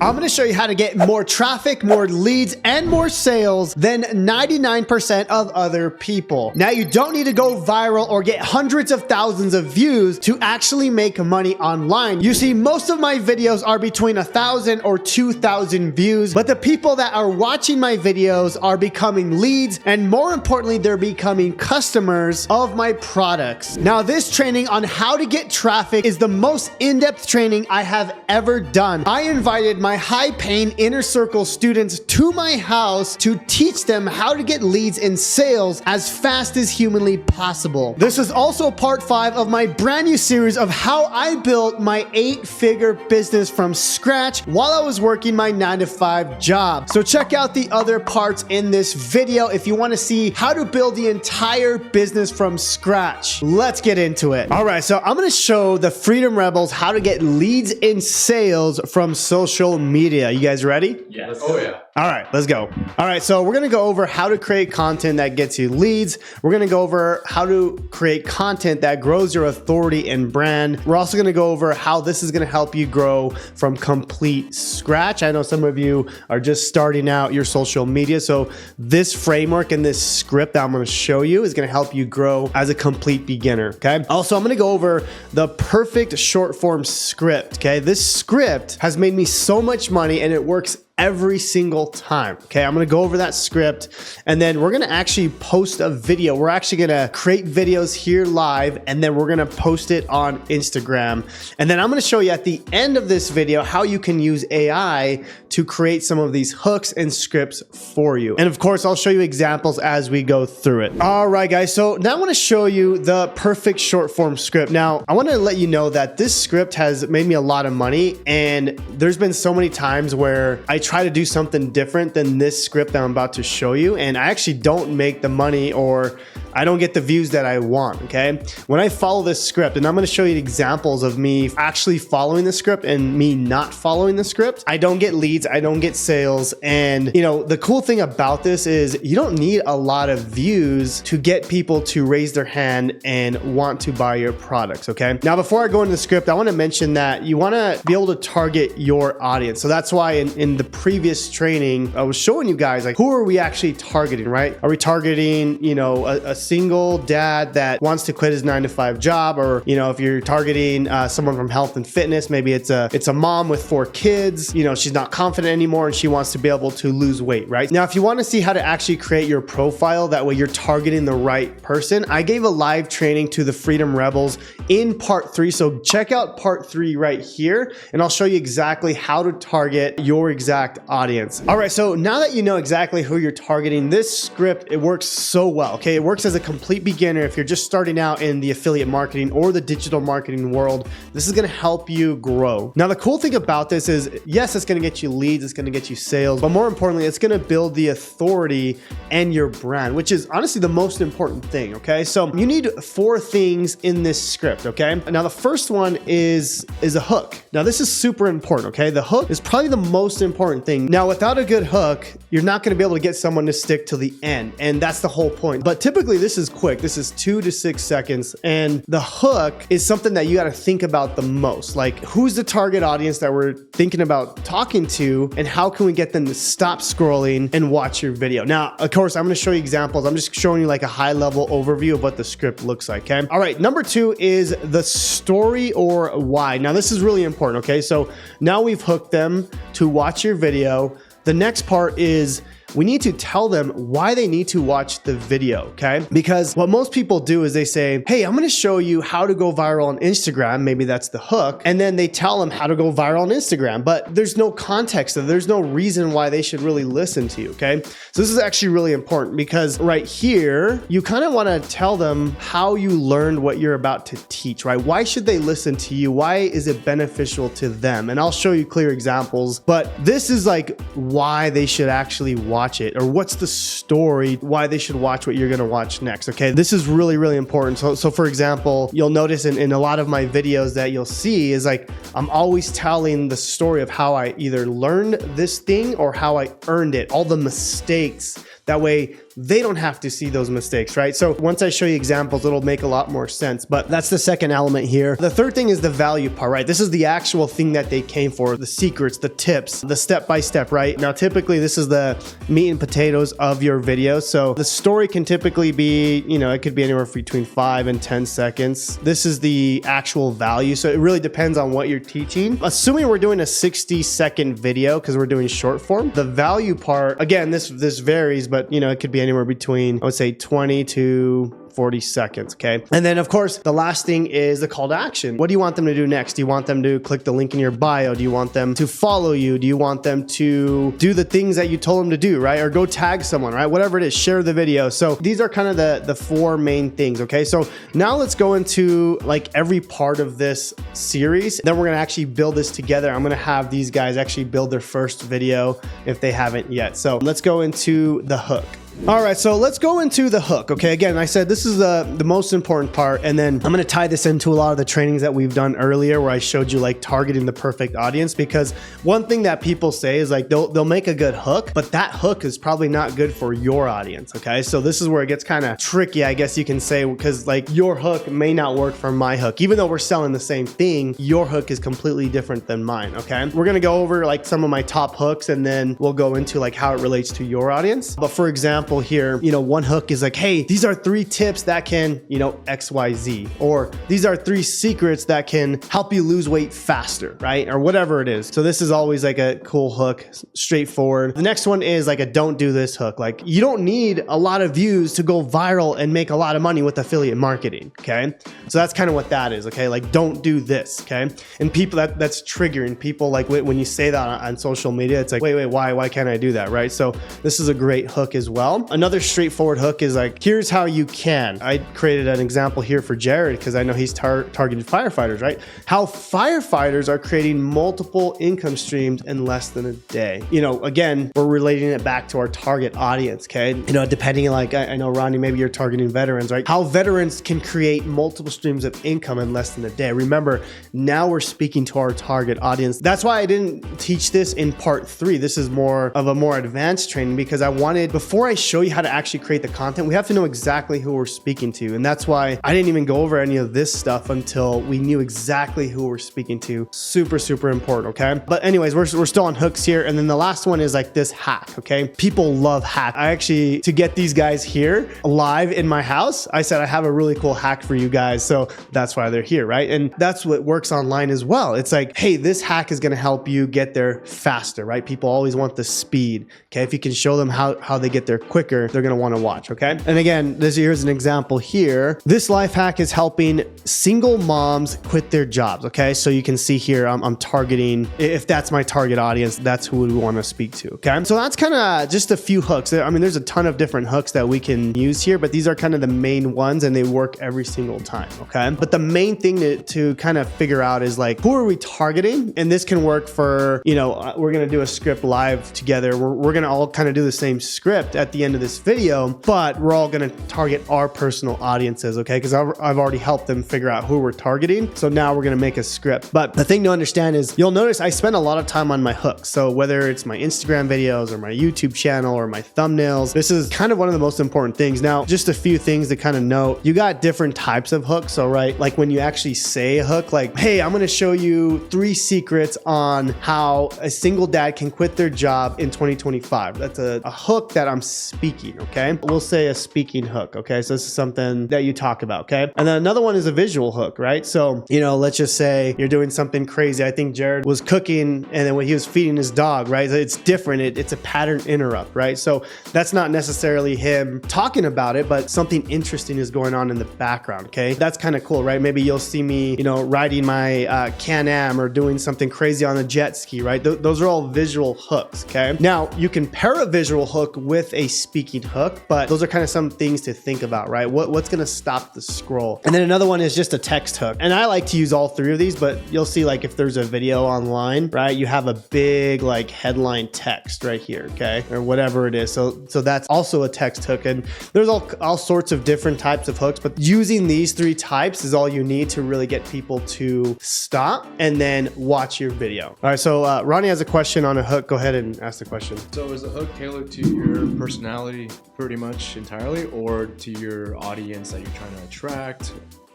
I'm gonna show you how to get more traffic, more leads, and more sales than 99% of other people. Now, you don't need to go viral or get hundreds of thousands of views to actually make money online. You see, most of my videos are between 1,000 or 2,000 views, but the people that are watching my videos are becoming leads, and more importantly, they're becoming customers of my products. Now, this training on how to get traffic is the most in-depth training I have ever done. I invited my high-paying inner circle students to my house to teach them how to get leads and sales as fast as humanly possible. This is also part 5 of my brand new series of how I built my 8-figure business from scratch while I was working my 9-to-5 job. So check out the other parts in this video if you want to see how to build the entire business from scratch. Let's get into it. All right, so I'm going to show the Freedom Rebels how to get leads and sales from social media. You guys ready? Yes. Oh yeah. All right, let's go. All right, so we're gonna go over how to create content that gets you leads. We're gonna go over how to create content that grows your authority and brand. We're also gonna go over how this is gonna help you grow from complete scratch. I know some of you are just starting out your social media, so this framework and this script that I'm gonna show you is gonna help you grow as a complete beginner, okay? Also, I'm gonna go over the perfect short form script, okay? This script has made me so much money and it works every single time. Okay, I'm gonna go over that script and then we're gonna actually post a video. We're actually gonna create videos here live and then we're gonna post it on Instagram. And then I'm gonna show you at the end of this video how you can use AI to create some of these hooks and scripts for you. And of course, I'll show you examples as we go through it. All right, guys, so now I wanna show you the perfect short form script. Now, I wanna let you know that this script has made me a lot of money, and there's been so many times where I try to do something different than this script that I'm about to show you, and I actually don't make the money or I don't get the views that I want, okay? When I follow this script, and I'm gonna show you examples of me actually following the script and me not following the script, I don't get leads, I don't get sales. And you know, the cool thing about this is you don't need a lot of views to get people to raise their hand and want to buy your products, okay? Now, before I go into the script, I wanna mention that you wanna be able to target your audience. So that's why in the previous training, I was showing you guys, like, who are we actually targeting, right? Are we targeting, you know, a single dad that wants to quit his 9-to-5 job? Or, you know, if you're targeting someone from health and fitness, maybe it's a mom with 4 kids, you know, she's not confident anymore and she wants to be able to lose weight, right? Now, if you want to see how to actually create your profile, that way you're targeting the right person, I gave a live training to the Freedom Rebels in part 3. So check out part 3 right here, and I'll show you exactly how to target your exact audience. All right, so now that you know exactly who you're targeting, this script, it works so well, okay? It works as a complete beginner if you're just starting out in the affiliate marketing or the digital marketing world. This is gonna help you grow. Now, the cool thing about this is, yes, it's gonna get you leads, it's gonna get you sales, but more importantly, it's gonna build the authority and your brand, which is honestly the most important thing, okay? So you need 4 things in this script, okay? Now, the first one is a hook. Now, this is super important, okay? The hook is probably the most important thing. Now, without a good hook, you're not gonna be able to get someone to stick to the end, and that's the whole point. But typically, this is quick. This is 2 to 6 seconds, and the hook is something that you gotta think about the most. Like, who's the target audience that we're thinking about talking to, and how can we get them to stop scrolling and watch your video? Now, of course, I'm gonna show you examples. I'm just showing you like a high-level overview of what the script looks like, okay? All right, number 2 is the story or why. Now, this is really important, okay? So now we've hooked them to watch your video. The next part is we need to tell them why they need to watch the video, okay? Because what most people do is they say, hey, I'm gonna show you how to go viral on Instagram. Maybe that's the hook. And then they tell them how to go viral on Instagram, but there's no context. There's no reason why they should really listen to you, okay? So this is actually really important because right here, you kind of wanna tell them how you learned what you're about to teach, right? Why should they listen to you? Why is it beneficial to them? And I'll show you clear examples, but this is like why they should actually watch it, or what's the story, why they should watch what you're going to watch next. Okay, this is really, really important. So for example, you'll notice in a lot of my videos that you'll see is like, I'm always telling the story of how I either learned this thing or how I earned it, all the mistakes. That way they don't have to see those mistakes, right? So once I show you examples, it'll make a lot more sense. But that's the second element here. The third thing is the value part, right? This is the actual thing that they came for, the secrets, the tips, the step-by-step, right? Now, typically this is the meat and potatoes of your video. So the story can typically be, you know, it could be anywhere between 5 and 10 seconds. This is the actual value. So it really depends on what you're teaching. Assuming we're doing a 60-second video because we're doing short form, the value part, again, this varies, but you know, it could be anywhere between, I would say 20 to 40 seconds, okay? And then of course, the last thing is the call to action. What do you want them to do next? Do you want them to click the link in your bio? Do you want them to follow you? Do you want them to do the things that you told them to do, right? Or go tag someone, right? Whatever it is, share the video. So these are kind of the four main things, okay? So now let's go into like every part of this series. Then we're gonna actually build this together. I'm gonna have these guys actually build their first video if they haven't yet. So let's go into the hook. All right, so let's go into the hook. Okay, again, I said this is the most important part, and then I'm going to tie this into a lot of the trainings that we've done earlier where I showed you like targeting the perfect audience, because one thing that people say is like they'll make a good hook, but that hook is probably not good for your audience, okay? So this is where it gets kind of tricky, I guess you can say, because like your hook may not work for my hook. Even though we're selling the same thing, your hook is completely different than mine, okay? We're going to go over like some of my top hooks, and then we'll go into like how it relates to your audience. But for example, here, you know, one hook is like, hey, these are 3 tips that can, you know, XYZ, or these are 3 secrets that can help you lose weight faster, right? Or whatever it is. So this is always like a cool hook, straightforward. The next one is like a don't do this hook. Like you don't need a lot of views to go viral and make a lot of money with affiliate marketing, okay? So that's kind of what that is, okay? Like don't do this, okay? And people, that's triggering people. Like when you say that on social media, it's like, wait, why can't I do that, right? So this is a great hook as well. Another straightforward hook is like, here's how you can. I created an example here for Jared because I know he's targeted firefighters, right? How firefighters are creating multiple income streams in less than a day. You know, again, we're relating it back to our target audience, okay? You know, depending, like, I know, Ronnie, maybe you're targeting veterans, right? How veterans can create multiple streams of income in less than a day. Remember, now we're speaking to our target audience. That's why I didn't teach this in part 3. This is more of a more advanced training, because I wanted, before I show you how to actually create the content, we have to know exactly who we're speaking to. And that's why I didn't even go over any of this stuff until we knew exactly who we're speaking to. Super, super important, okay? But anyways, we're still on hooks here. And then the last one is like this hack, okay? People love hacks. I actually, to get these guys here live in my house, I said, I have a really cool hack for you guys. So that's why they're here, right? And that's what works online as well. It's like, hey, this hack is going to help you get there faster, right? People always want the speed, okay? If you can show them how they get there quicker, they're going to want to watch, okay? And again, here's an example here. This life hack is helping single moms quit their jobs, okay? So you can see here, I'm targeting, if that's my target audience, that's who we want to speak to, okay? So that's kind of just a few hooks. I mean, there's a ton of different hooks that we can use here, but these are kind of the main ones, and they work every single time, okay? But the main thing to kind of figure out is like, who are we targeting? And this can work for, you know, we're going to do a script live together. We're going to all kind of do the same script at the end of this video, but we're all going to target our personal audiences, okay? Because I've already helped them figure out who we're targeting. So now we're going to make a script. But the thing to understand is, you'll notice I spend a lot of time on my hooks. So whether it's my Instagram videos or my YouTube channel or my thumbnails, this is kind of one of the most important things. Now, just a few things to kind of note. You got different types of hooks. So, right, like when you actually say a hook, like, hey, I'm going to show you 3 secrets on how a single dad can quit their job in 2025. That's a hook that I'm speaking, okay? We'll say a speaking hook, okay? So this is something that you talk about, okay? And then another one is a visual hook, right? So, you know, let's just say you're doing something crazy. I think Jared was cooking, and then when he was feeding his dog, right? It's different. It's a pattern interrupt, right? So that's not necessarily him talking about it, but something interesting is going on in the background, okay? That's kind of cool, right? Maybe you'll see me, you know, riding my Can-Am or doing something crazy on a jet ski, right? Those are all visual hooks, okay? Now, you can pair a visual hook with a speaking hook, but those are kind of some things to think about, right? What's going to stop the scroll? And then another one is just a text hook. And I like to use all 3 of these, but you'll see, like, if there's a video online, right, you have a big like headline text right here, okay? Or whatever it is. So that's also a text hook. And there's all sorts of different types of hooks, but using these 3 types is all you need to really get people to stop and then watch your video. All right, so Ronnie has a question on a hook. Go ahead and ask the question. So is the hook tailored to your personal personality pretty much entirely, or to your audience that you're trying to attract?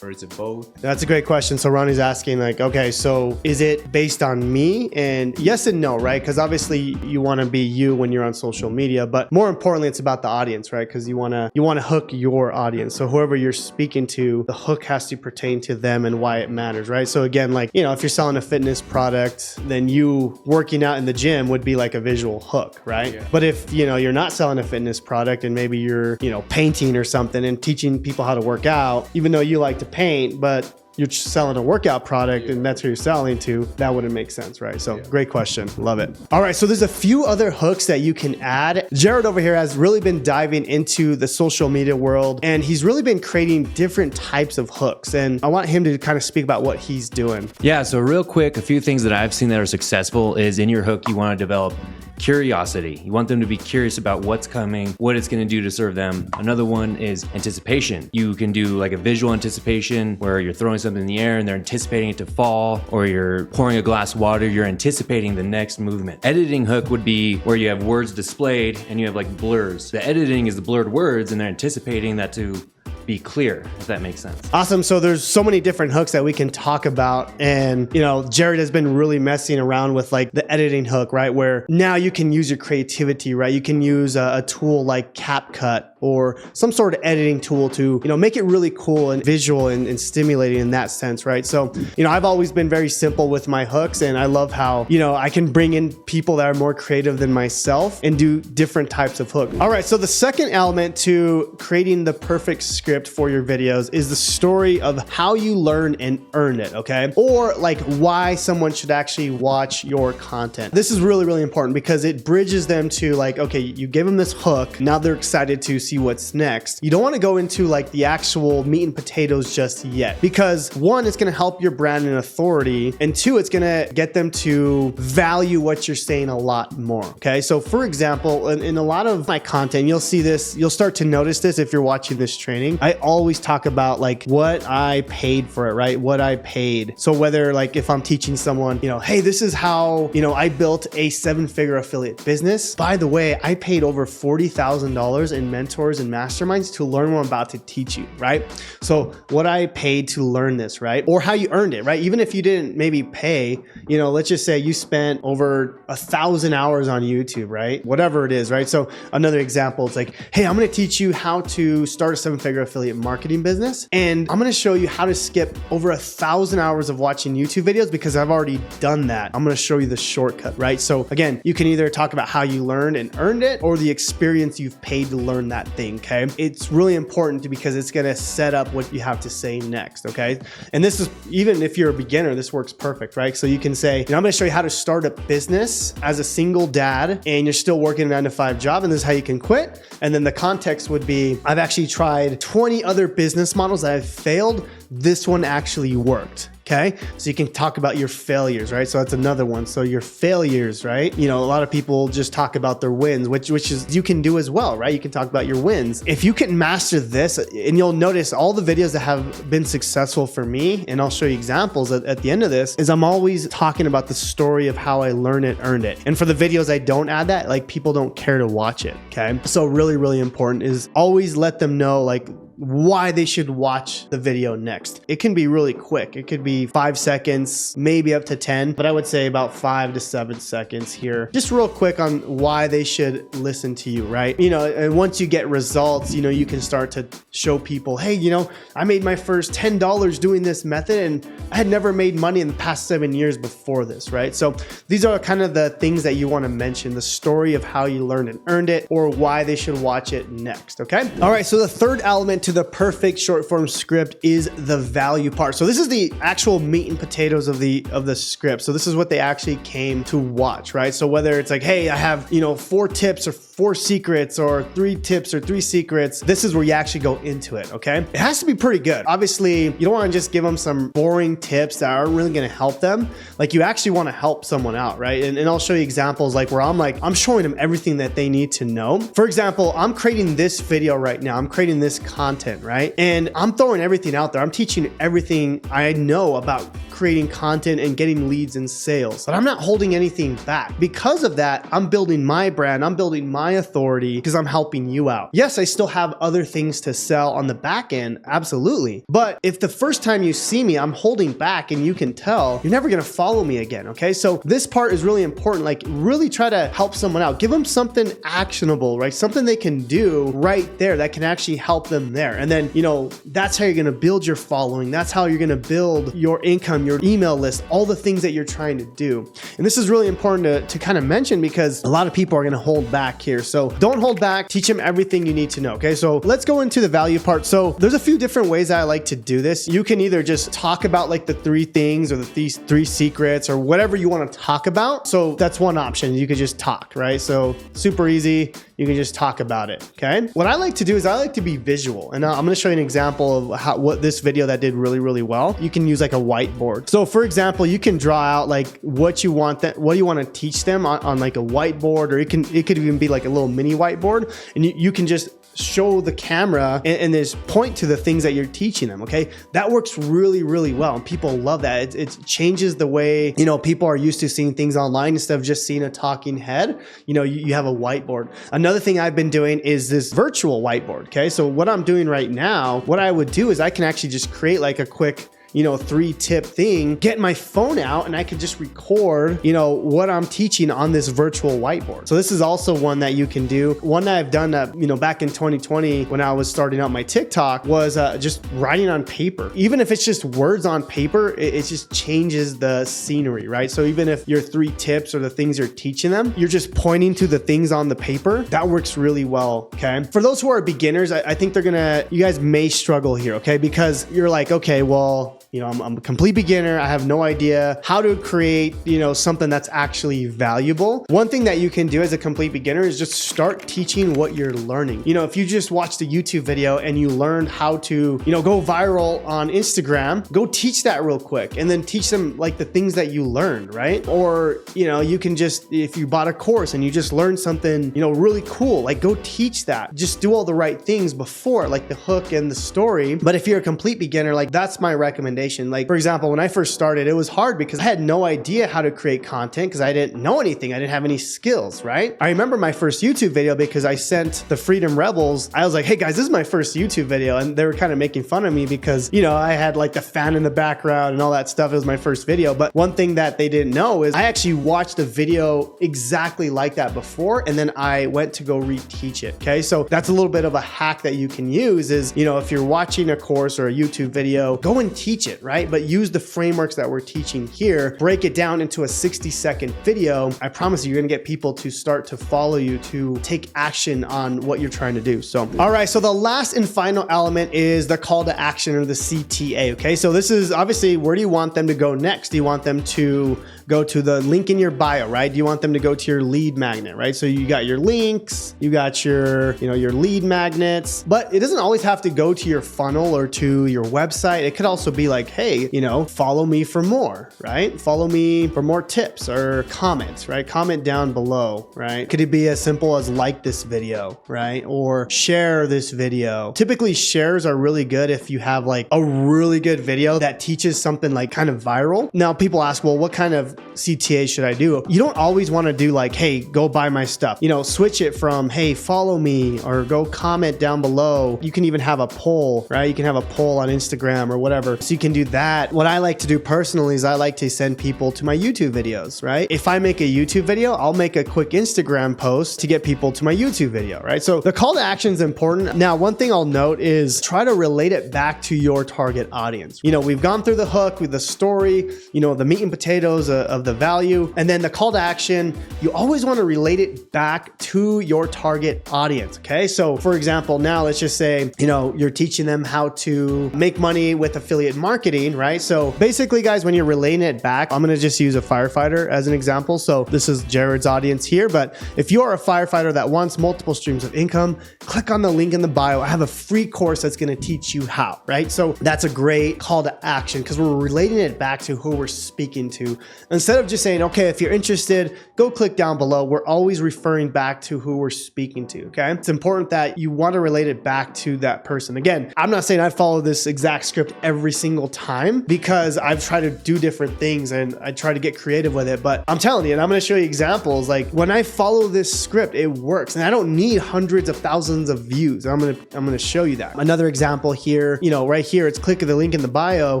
Or is it both? That's a great question. So Ronnie's asking like, okay, so is it based on me? And yes and no, right? Because obviously you want to be you when you're on social media, but more importantly, it's about the audience, right? Because you want to hook your audience. So whoever you're speaking to, the hook has to pertain to them and why it matters, right? So again, like, you know, if you're selling a fitness product, then you working out in the gym would be like a visual hook, right? Yeah. But if, you know, you're not selling a fitness product and maybe you're, you know, painting or something and teaching people how to work out, even though you like to paint, but you're selling a workout product and that's who you're selling to, that wouldn't make sense, right? So great question. Love it. All right. So there's a few other hooks that you can add. Jared over here has really been diving into the social media world and he's really been creating different types of hooks. And I want him to kind of speak about what he's doing. Yeah. So real quick, a few things that I've seen that are successful is in your hook, you want to develop curiosity. You want them to be curious about what's coming, what it's going to do to serve them. Another one is anticipation. You can do like a visual anticipation where you're throwing something in the air and they're anticipating it to fall, or you're pouring a glass of water, you're anticipating the next movement. Editing hook would be where you have words displayed and you have like blurs. The editing is the blurred words and they're anticipating that to be clear, if that makes sense. Awesome. So there's so many different hooks that we can talk about. And, you know, Jared has been really messing around with like the editing hook, right? Where now you can use your creativity, right? You can use a tool like CapCut or some sort of editing tool to, you know, make it really cool and visual and stimulating in that sense, right? So, you know, I've always been very simple with my hooks and I love how, you know, I can bring in people that are more creative than myself and do different types of hook. All right. So the second element to creating the perfect script for your videos is the story of how you learn and earn it, okay? Or like why someone should actually watch your content. This is really, really important because it bridges them to like, okay, you give them this hook, now they're excited to see what's next. You don't want to go into like the actual meat and potatoes just yet because one, it's going to help your brand and authority, and two, it's going to get them to value what you're saying a lot more, okay? So for example, in a lot of my content, you'll see this, you'll start to notice this if you're watching this training. I always talk about like what I paid for it, right? What I paid. So whether like if I'm teaching someone, you know, hey, this is how, you know, I built a 7-figure affiliate business. By the way, I paid over $40,000 in mentors and masterminds to learn what I'm about to teach you, right? So what I paid to learn this, right? Or how you earned it, right? Even if you didn't maybe pay, you know, let's just say you spent over 1,000 hours on YouTube, right? Whatever it is, right? So another example, it's like, hey, I'm going to teach you how to start a 7-figure affiliate marketing business. And I'm going to show you how to skip over 1,000 hours of watching YouTube videos because I've already done that. I'm going to show you the shortcut, right? So again, you can either talk about how you learned and earned it or the experience you've paid to learn that thing, okay? It's really important because it's going to set up what you have to say next, okay? And this is, even if you're a beginner, this works perfect, right? So you can say, you know, I'm going to show you how to start a business as a single dad and you're still working a 9-to-5 job and this is how you can quit. And then the context would be, I've actually tried 20 other business models that have failed. This one actually worked. Okay. So you can talk about your failures, right? So that's another one. So your failures, right? You know, a lot of people just talk about their wins, which is you can do as well, right? You can talk about your wins. If you can master this, and you'll notice all the videos that have been successful for me, and I'll show you examples at the end of this, is I'm always talking about the story of how I learned it, earned it. And for the videos I don't add that, like people don't care to watch it. Okay. So really, really important is always let them know like why they should watch the video next. It can be really quick. It could be 5 seconds, maybe up to 10, but I would say about 5 to 7 seconds here. Just real quick on why they should listen to you, right? You know, and once you get results, you know, you can start to show people, hey, you know, I made my first $10 doing this method and I had never made money in the past 7 years before this, right? So these are kind of the things that you want to mention, the story of how you learned and earned it or why they should watch it next, okay? All right, so the third element to the perfect short form script is the value part. So this is the actual meat and potatoes of the script. So this is what they actually came to watch, right? So whether it's like, hey, I have, you know, 4 tips or 4 secrets or 3 tips or 3 secrets, this is where you actually go into it, okay? It has to be pretty good. Obviously, you don't want to just give them some boring tips that aren't really going to help them. Like you actually want to help someone out, right? And I'll show you examples like where I'm showing them everything that they need to know. For example, I'm creating this video right now. I'm creating this content, right? And I'm throwing everything out there. I'm teaching everything I know about creating content and getting leads and sales, but I'm not holding anything back. Because of that, I'm building my brand. I'm building my my authority because I'm helping you out. Yes, I still have other things to sell on the back end, absolutely. But if the first time you see me, I'm holding back and you can tell, you're never gonna follow me again, okay? So this part is really important. Like, really try to help someone out. Give them something actionable, right? Something they can do right there that can actually help them there. And then, you know, that's how you're gonna build your following. That's how you're gonna build your income, your email list, all the things that you're trying to do. And this is really important to kind of mention because a lot of people are gonna hold back here. So don't hold back, teach them everything you need to know, okay? So let's go into the value part. So there's a few different ways that I like to do this. You can either just talk about like the 3 things or the 3 secrets or whatever you wanna talk about. So that's one option. You could just talk, right? So super easy. You can just talk about it, okay? What I like to do is I like to be visual. And I'm gonna show you an example of what this video that did really, really well. You can use like a whiteboard. So for example, you can draw out like what you want what do you want to teach them on like a whiteboard, or it could even be like a little mini whiteboard, and you can just show the camera and just point to the things that you're teaching them, okay? That works really, really well. And people love that. It changes the way, you know, people are used to seeing things online instead of just seeing a talking head. You know, you have a whiteboard. Another thing I've been doing is this virtual whiteboard, okay? So what I'm doing right now, what I would do is I can actually just create like a quick, you know, 3-tip thing, get my phone out and I could just record, you know, what I'm teaching on this virtual whiteboard. So this is also one that you can do. One that I've done, you know, back in 2020 when I was starting out my TikTok was just writing on paper. Even if it's just words on paper, it just changes the scenery, right? So even if your 3 tips or the things you're teaching them, you're just pointing to the things on the paper, that works really well, okay? For those who are beginners, I think you guys may struggle here, okay? Because you're like, okay, well, you know, I'm a complete beginner. I have no idea how to create, you know, something that's actually valuable. One thing that you can do as a complete beginner is just start teaching what you're learning. You know, if you just watched a YouTube video and you learned how to, you know, go viral on Instagram, go teach that real quick and then teach them like the things that you learned, right? Or, you know, you can just, if you bought a course and you just learned something, you know, really cool, like go teach that. Just do all the right things before, like the hook and the story. But if you're a complete beginner, like that's my recommendation. Like, for example, when I first started, it was hard because I had no idea how to create content because I didn't know anything. I didn't have any skills, right? I remember my first YouTube video because I sent the Freedom Rebels. I was like, hey guys, this is my first YouTube video. And they were kind of making fun of me because, you know, I had like the fan in the background and all that stuff. It was my first video. But one thing that they didn't know is I actually watched a video exactly like that before. And then I went to go reteach it. Okay. So that's a little bit of a hack that you can use is, you know, if you're watching a course or a YouTube video, go and teach it, right? But use the frameworks that we're teaching here, break it down into a 60-second video. I promise you're gonna get people to start to follow you, to take action on what you're trying to do. So, all right, so the last and final element is the call to action, or the CTA, okay? So this is obviously, where do you want them to go next? Do you want them to go to the link in your bio, right? Do you want them to go to your lead magnet, right? So you got your links, you got your, you know, your lead magnets, but it doesn't always have to go to your funnel or to your website. It could also be like, hey, you know, follow me for more, right? Follow me for more tips, or comments, right? Comment down below, right? Could it be as simple as like this video, right? Or share this video. Typically shares are really good if you have like a really good video that teaches something like kind of viral. Now people ask, well, what kind of CTA should I do? You don't always want to do like, hey, go buy my stuff. You know, switch it from, hey, follow me, or go comment down below. You can even have a poll, right? You can have a poll on Instagram or whatever. So you can do that. What I like to do personally is I like to send people to my YouTube videos, right? If I make a YouTube video, I'll make a quick Instagram post to get people to my YouTube video, right? So the call to action is important. Now, one thing I'll note is try to relate it back to your target audience. You know, we've gone through the hook with the story, you know, the meat and potatoes of the value, and then the call to action, you always want to relate it back to your target audience, okay? So for example, now let's just say, you know, you're teaching them how to make money with affiliate marketing, right? So basically guys, when you're relating it back, I'm going to just use a firefighter as an example. So this is Jared's audience here, but if you are a firefighter that wants multiple streams of income, click on the link in the bio. I have a free course that's going to teach you how, right? So that's a great call to action because we're relating it back to who we're speaking to. Instead of just saying, okay, if you're interested, go click down below. We're always referring back to who we're speaking to, okay? It's important that you want to relate it back to that person. Again, I'm not saying I follow this exact script every single single time because I've tried to do different things and I try to get creative with it. But I'm telling you, and I'm going to show you examples. Like when I follow this script, it works, and I don't need hundreds of thousands of views. I'm going to show you that. Another example here, right here, it's click the link in the bio,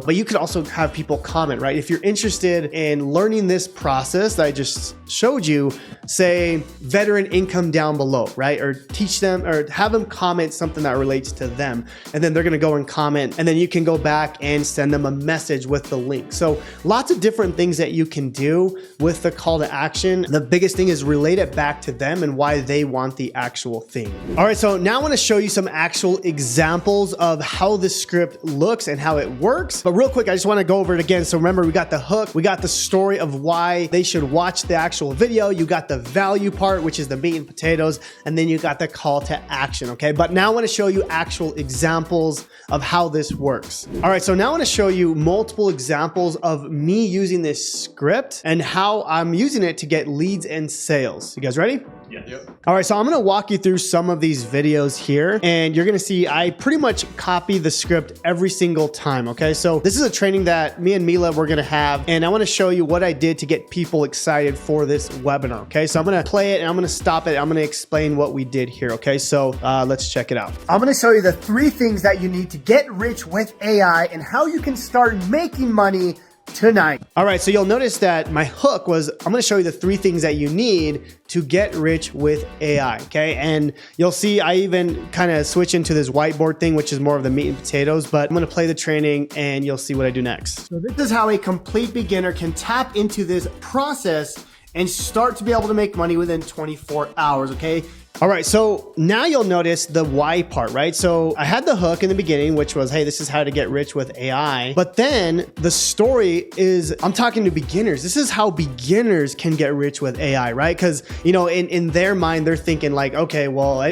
but you could also have people comment, right? If you're interested in learning this process that I just showed you, say veteran income down below, right? Or teach them or have them comment something that relates to them. And then they're going to go and comment, and then you can go back and send them a message with the link. So lots of different things that you can do with the call to action. The biggest thing is relate it back to them and why they want the actual thing. All right, so now I want to show you some actual examples of how the script looks and how it works. But real quick, I just want to go over it again. So remember, we got the hook, we got the story of why they should watch the actual video, you got the value part, which is the meat and potatoes, and then you got the call to action, okay? But now I want to show you actual examples of how this works. All right, so now I want to show you multiple examples of me using this script and how I'm using it to get leads and sales. You guys ready? Yeah. Yep. All right, so I'm gonna walk you through some of these videos here, and you're gonna see I pretty much copy the script every single time, okay? So this is a training that me and Mila were gonna have, and I wanna show you what I did to get people excited for this webinar, okay? So I'm gonna play it, and I'm gonna stop it, I'm gonna explain what we did here, okay? So let's check it out. I'm going to show you the 3 things that you need to get rich with AI and how you can start making money tonight. All right, so you'll notice that my hook was, I'm gonna show you the 3 things that you need to get rich with AI, okay? And you'll see I even kind of switch into this whiteboard thing, which is more of the meat and potatoes, but I'm gonna play the training and you'll see what I do next. So this is how a complete beginner can tap into this process and start to be able to make money within 24 hours, okay? All right, so now you'll notice the why part, right? So I had the hook in the beginning, which was, hey, this is how to get rich with AI. But then the story is, I'm talking to beginners. This is how beginners can get rich with AI, right? Because, in their mind, they're thinking like, okay, well,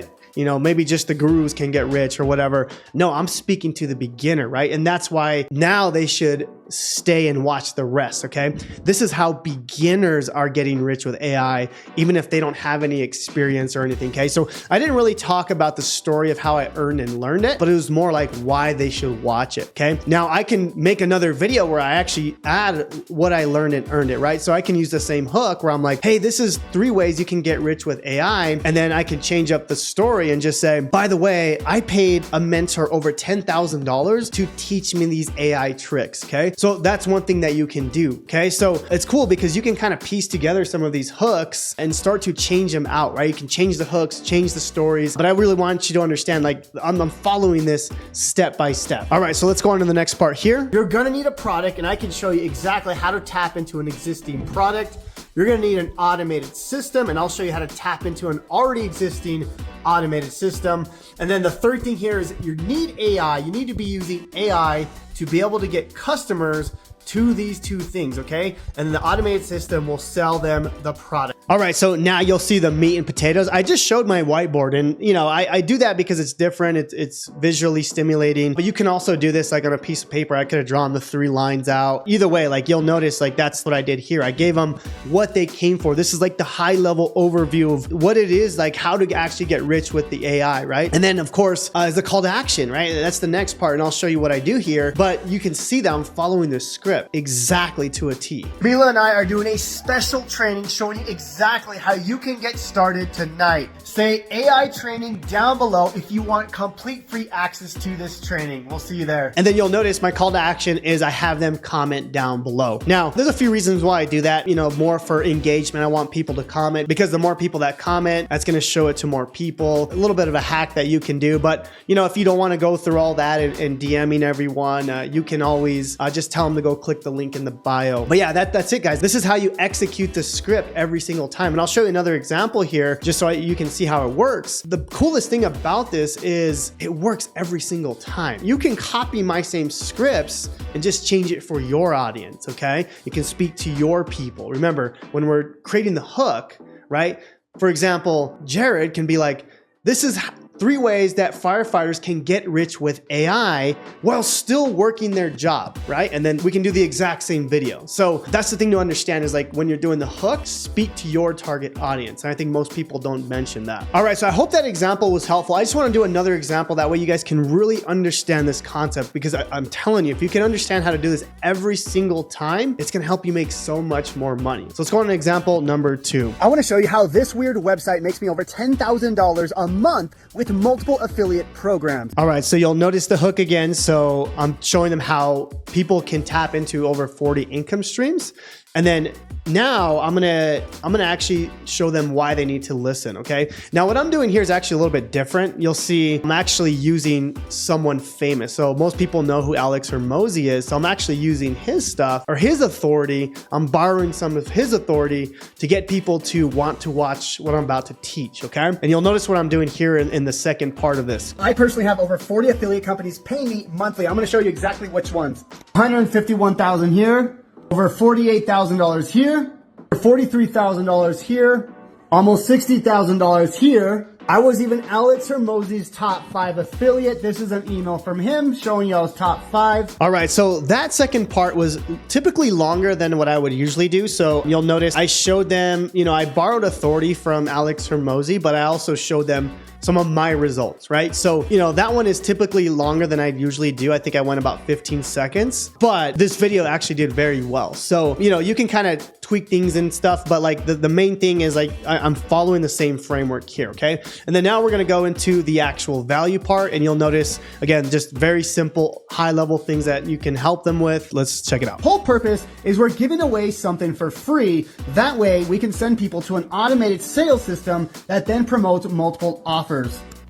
maybe just the gurus can get rich or whatever. No, I'm speaking to the beginner, right? And that's why now they should stay and watch the rest, okay? This is how beginners are getting rich with AI, even if they don't have any experience or anything, okay? So I didn't really talk about the story of how I earned and learned it, but it was more like why they should watch it, okay? Now I can make another video where I actually add what I learned and earned it, right? So I can use the same hook where I'm like, hey, this is 3 ways you can get rich with AI. And then I can change up the story and just say, by the way, I paid a mentor over $10,000 to teach me these AI tricks, okay? So that's one thing that you can do, okay? So it's cool because you can kind of piece together some of these hooks and start to change them out, right? You can change the hooks, change the stories, but I really want you to understand, like, I'm following this step by step. All right, so let's go on to the next part here. You're gonna need a product, and I can show you exactly how to tap into an existing product. You're gonna need an automated system, and I'll show you how to tap into an already existing automated system. And then the third thing here is you need AI. You need to be using AI to be able to get customers to these 2 things, okay? And then the automated system will sell them the product. All right, so now you'll see the meat and potatoes. I just showed my whiteboard, and I do that because it's different. It's visually stimulating, but you can also do this like on a piece of paper. I could have drawn the 3 lines out. Either way, like you'll notice, like that's what I did here. I gave them what they came for. This is like the high level overview of what it is, like how to actually get rich with the AI, right? And then of course, is the call to action, right? That's the next part, and I'll show you what I do here, but you can see that I'm following the script exactly to a T. Mila and I are doing a special training showing you exactly how you can get started tonight. Say AI training down below if you want complete free access to this training. We'll see you there. And then you'll notice my call to action is I have them comment down below. Now, there's a few reasons why I do that, more for engagement. I want people to comment because the more people that comment, that's going to show it to more people. A little bit of a hack that you can do, but if you don't want to go through all that and DMing everyone, you can always just tell them to go click the link in the bio. But yeah, that's it, guys. This is how you execute the script every single time. And I'll show you another example here just so you can see how it works. The coolest thing about this is it works every single time. You can copy my same scripts and just change it for your audience, okay? You can speak to your people. Remember, when we're creating the hook, right? For example, Jared can be like, this is 3 ways that firefighters can get rich with AI while still working their job, right? And then we can do the exact same video. So that's the thing to understand is like when you're doing the hook, speak to your target audience. And I think most people don't mention that. All right, so I hope that example was helpful. I just want to do another example. That way you guys can really understand this concept, because I'm telling you, if you can understand how to do this every single time, it's going to help you make so much more money. So let's go on to example number 2. I want to show you how this weird website makes me over $10,000 a month with multiple affiliate programs. All right, so you'll notice the hook again. So I'm showing them how people can tap into over 40 income streams. And then now I'm gonna actually show them why they need to listen, okay? Now what I'm doing here is actually a little bit different. You'll see I'm actually using someone famous. So most people know who Alex Hormozi is. So I'm actually using his stuff or his authority. I'm borrowing some of his authority to get people to want to watch what I'm about to teach, okay? And you'll notice what I'm doing here in the second part of this. I personally have over 40 affiliate companies paying me monthly. I'm going to show you exactly which ones. $151,000 here. Over $48,000 here, $43,000 here, almost $60,000 here. I was even Alex Hormozi's top 5 affiliate. This is an email from him showing y'all's top 5. All right, so that second part was typically longer than what I would usually do. So you'll notice I showed them, I borrowed authority from Alex Hormozi, but I also showed them some of my results, right? So, that one is typically longer than I usually do. I think I went about 15 seconds, but this video actually did very well. So, you can kind of tweak things and stuff, but like the main thing is like, I'm following the same framework here, okay? And then now we're gonna go into the actual value part, and you'll notice, again, just very simple, high level things that you can help them with. Let's check it out. Whole purpose is we're giving away something for free. That way we can send people to an automated sales system that then promotes multiple offers.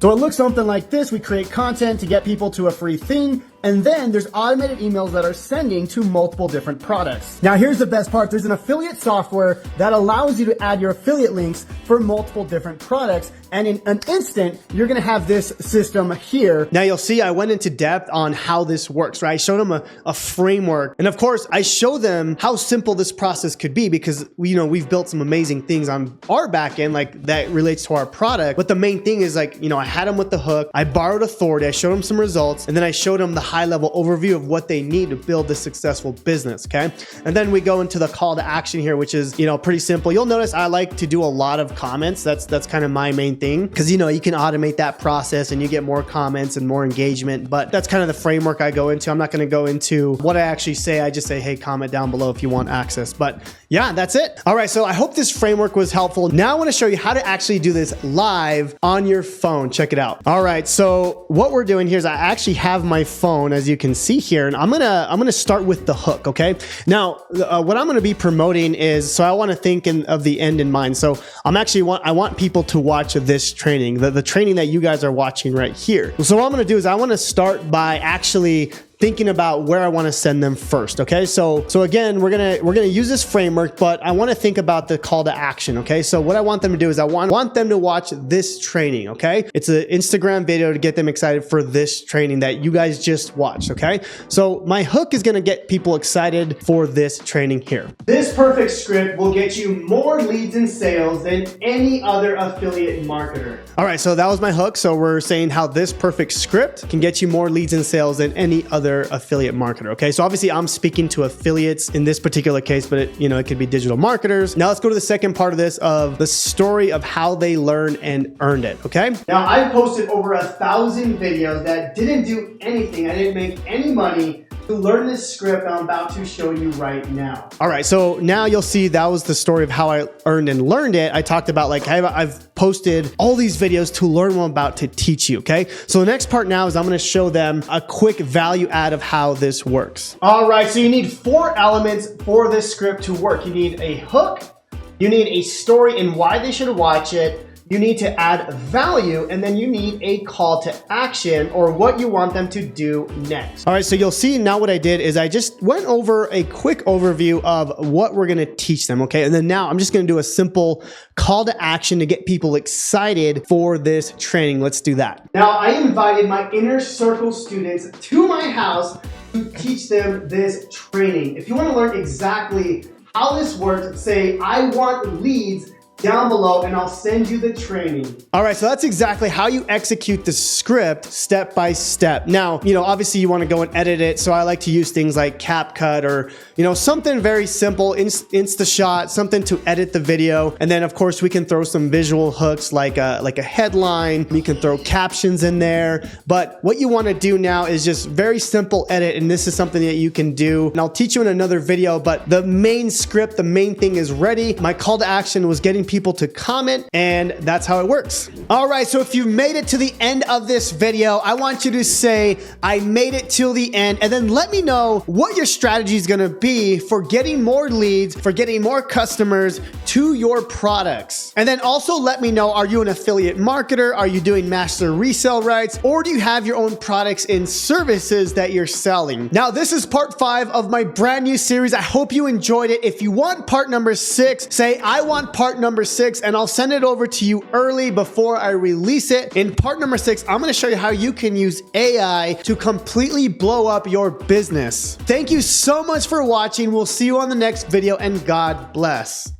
So it looks something like this. We create content to get people to a free thing, and then there's automated emails that are sending to multiple different products. Now here's the best part. There's an affiliate software that allows you to add your affiliate links for multiple different products, and in an instant, you're gonna have this system here. Now you'll see I went into depth on how this works, right? I showed them a framework. And of course, I show them how simple this process could be, because we've built some amazing things on our back end, like that relates to our product. But the main thing is like, I had them with the hook, I borrowed authority, I showed them some results, and then I showed them the high level overview of what they need to build this successful business, okay? And then we go into the call to action here, which is, pretty simple. You'll notice I like to do a lot of comments. That's kind of my main thing, because, you can automate that process and you get more comments and more engagement, but that's kind of the framework I go into. I'm not going to go into what I actually say. I just say, hey, comment down below if you want access. But yeah, that's it. All right, so I hope this framework was helpful. Now I want to show you how to actually do this live on your phone. Check it out. All right, so what we're doing here is I actually have my phone, as you can see here, and I'm gonna start with the hook, okay? Now, what I'm gonna be promoting is, so I want to think of the end in mind. So I want people to watch this training, the training that you guys are watching right here. So what I'm gonna do is I want to start by actually thinking about where I want to send them first. Okay. So again, we're going to use this framework, but I want to think about the call to action. Okay. So what I want them to do is I want them to watch this training. Okay. It's an Instagram video to get them excited for this training that you guys just watched. Okay. So my hook is going to get people excited for this training here. This perfect script will get you more leads and sales than any other affiliate marketer. All right. So that was my hook. So we're saying how this perfect script can get you more leads and sales than any other affiliate marketer. Okay. So obviously I'm speaking to affiliates in this particular case, but it could be digital marketers. Now let's go to the second part of this, of the story of how they learned and earned it. Okay. Now I posted over 1,000 videos that didn't do anything. I didn't make any money to learn this script I'm about to show you right now. All right, so now you'll see that was the story of how I earned and learned it. I talked about like I've posted all these videos to learn what I'm about to teach you, okay? So the next part now is I'm gonna show them a quick value add of how this works. All right, so you need 4 elements for this script to work. You need a hook, you need a story and why they should watch it, you need to add value, and then you need a call to action or what you want them to do next. All right, so you'll see now what I did is I just went over a quick overview of what we're gonna teach them, okay? And then now I'm just gonna do a simple call to action to get people excited for this training. Let's do that. Now, I invited my inner circle students to my house to teach them this training. If you wanna learn exactly how this works, say, I want leads down below and I'll send you the training. All right, so that's exactly how you execute the script step by step. Now, obviously you want to go and edit it. So I like to use things like CapCut or, something very simple, InstaShot, something to edit the video. And then of course we can throw some visual hooks like a headline. You can throw captions in there. But what you want to do now is just very simple edit. And this is something that you can do. And I'll teach you in another video, but the main script, the main thing is ready. My call to action was getting people to comment, and that's how it works. All right, so if you made it to the end of this video, I want you to say, I made it till the end, and then let me know what your strategy is gonna be for getting more leads, for getting more customers to your products. And then also let me know, are you an affiliate marketer? Are you doing master resale rights? Or do you have your own products and services that you're selling? Now, this is part 5 of my brand new series. I hope you enjoyed it. If you want part number 6, say, I want part number 6, and I'll send it over to you early before I release it. In part number 6, I'm gonna show you how you can use AI to completely blow up your business. Thank you so much for watching. We'll see you on the next video, and God bless.